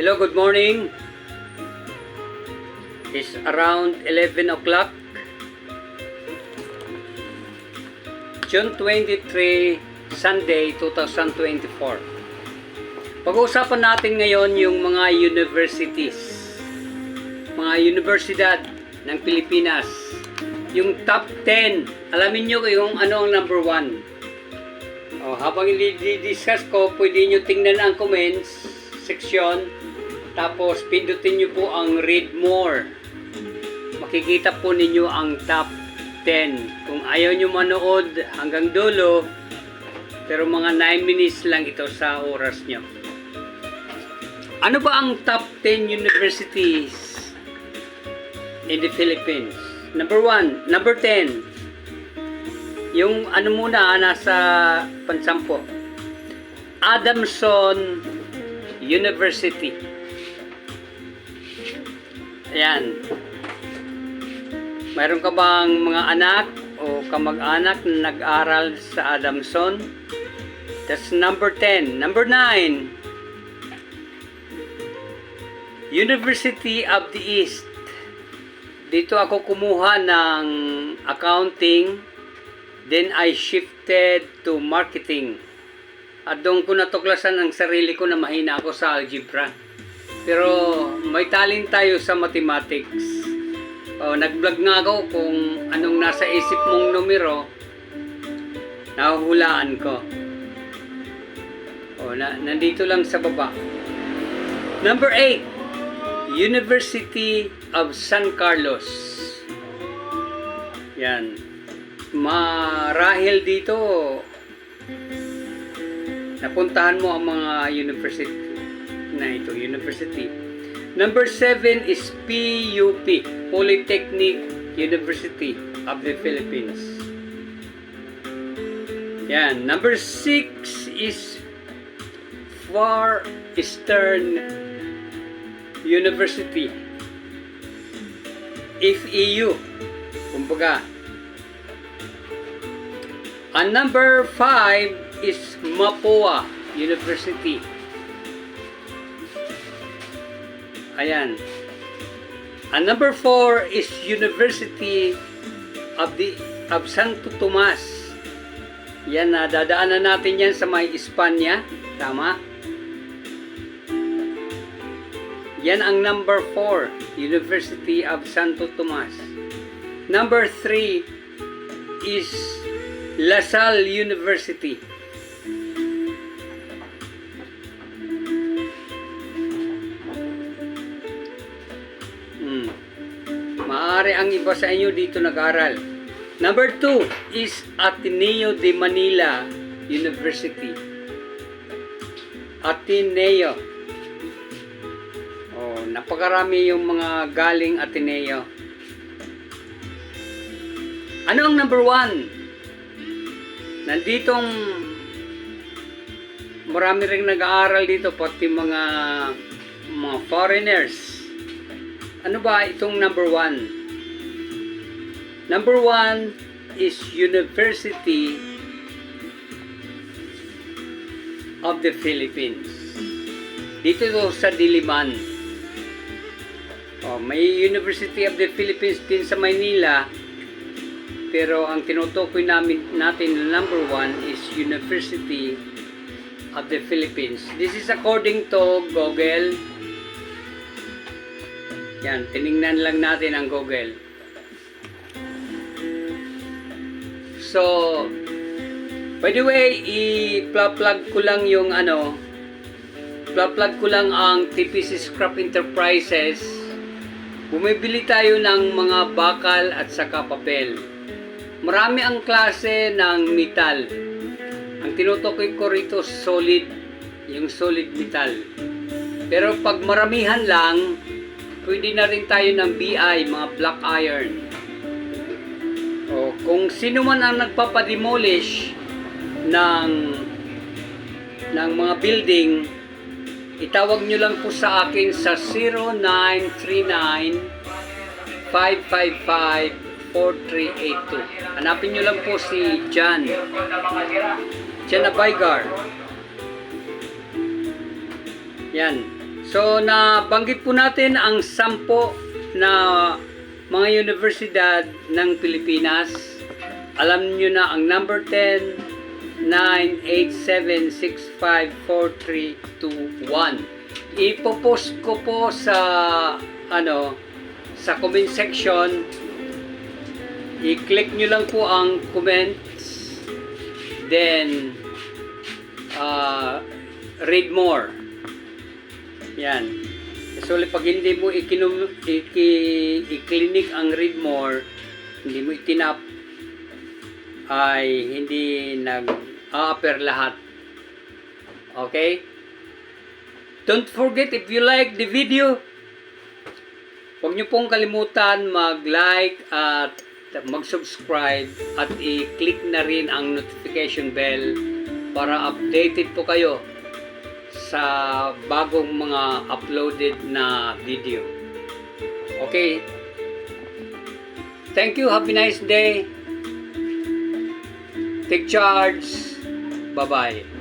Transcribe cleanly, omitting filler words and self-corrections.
Hello, good morning. It's around 11 o'clock. June 23, Sunday, 2024. Pag-uusapan natin ngayon yung mga universities, mga universidad ng Pilipinas. Yung top 10. Alamin nyo yung ano ang number 1. Habang i-discuss ko, pwede nyo tingnan ang comments section. Tapos, pindutin nyo po ang read more. Makikita po ninyo ang top 10. Kung ayaw nyo manood hanggang dulo, pero mga 9 minutes lang ito sa oras nyo. Ano ba ang top 10 universities in the Philippines? Number 1, number 10. Yung ano muna, nasa pansampo. Adamson University. Ayan. Mayroon ka bang mga anak o kamag-anak na nag-aral sa Adamson? That's number 10. Number 9. University of the East. Dito ako kumuha ng accounting. Then I shifted to marketing. At doon ko natuklasan ang sarili ko na mahina ako sa algebra. Pero may talent tayo sa mathematics. Nag-vlog nga ako kung anong nasa isip mong numero, nahuhulaan ko. Nandito lang sa baba. Number 8, University of San Carlos. Yan. Marahil dito, napuntahan mo ang mga university na ito, university. Number 7 is PUP, Polytechnic University of the Philippines. Yan. Number 6 is Far Eastern University, FEU, kumbaga. And number 5 is Mapua University. Ayan. And number 4 is University of Santo Tomas. Yan, dadaanan natin yan sa may Espanya. Tama? Yan ang number 4, University of Santo Tomas. Number 3 is La Salle University. Maaari ang iba sa inyo dito nag-aral. Number 2 is Ateneo de Manila University. Ateneo. Napakarami yung mga galing Ateneo. Ano ang number 1? Nanditong marami ring nag-aaral dito, pati mga foreigners. Ano ba itong number 1? Number 1 is University of the Philippines. Dito sa Diliman. May University of the Philippines din sa Maynila. Pero ang tinutukoy natin na number 1 is University of the Philippines. This is according to Google. Yan, tiningnan lang natin ang Google. So, by the way, i-plug ko lang yung plug ko lang ang TPC Scrap Enterprises. Bumibili tayo ng mga bakal at saka papel. Marami ang klase ng metal. Ang tinutukoy ko rito solid, yung solid metal. Pero pag maramihan lang, pwede na rin tayo ng BI, mga black iron. Kung sino man ang nagpapademolish ng mga building, itawag nyo lang po sa akin sa 0939-555-4382. Hanapin nyo lang po si Jan Abaygar. Yan. So, nabanggit po natin ang 10 na mga universidad ng Pilipinas. Alam nyo na ang number 10, 9, 8, 7, 6, 5, 4, 3, 2, 1. Ipopost ko po sa sa comment section. I-click nyo lang po ang comments, then read more. Yan. So pag hindi mo i-click ang read more, hindi mo itinap, ay hindi nag-a-appear lahat. Okay? Don't forget, if you like the video, huwag nyo pong kalimutan mag-like at mag-subscribe at i-click na rin ang notification bell para updated po kayo sa bagong mga uploaded na video. Okay? Thank you. Have a nice day. Take charge. Bye-bye.